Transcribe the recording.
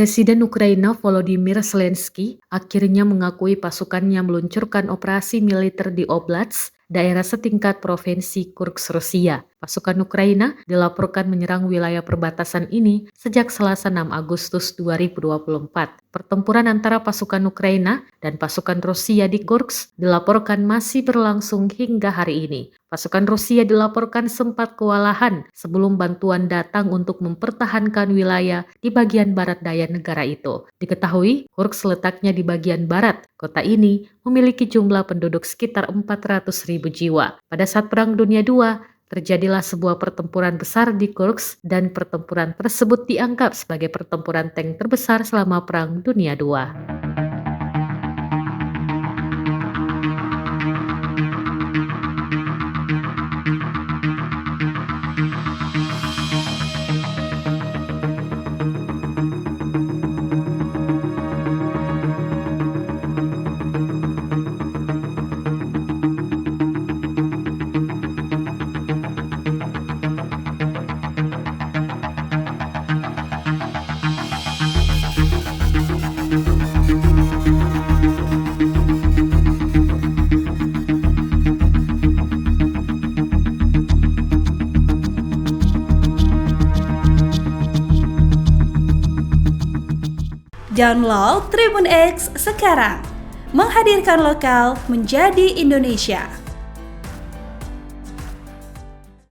Presiden Ukraina Volodymyr Zelensky akhirnya mengakui pasukannya meluncurkan operasi militer di Oblast, daerah setingkat provinsi Kursk, Rusia. Pasukan Ukraina dilaporkan menyerang wilayah perbatasan ini sejak Selasa 6 Agustus 2024. Pertempuran antara pasukan Ukraina dan pasukan Rusia di Kursk dilaporkan masih berlangsung hingga hari ini. Pasukan Rusia dilaporkan sempat kewalahan sebelum bantuan datang untuk mempertahankan wilayah di bagian barat daya negara itu. Diketahui, Kursk letaknya di bagian barat. Kota ini memiliki jumlah penduduk sekitar 400.000 jiwa. Pada saat Perang Dunia II, terjadilah sebuah pertempuran besar di Kursk dan pertempuran tersebut dianggap sebagai pertempuran tank terbesar selama Perang Dunia II. Download Tribun X sekarang, menghadirkan lokal menjadi Indonesia.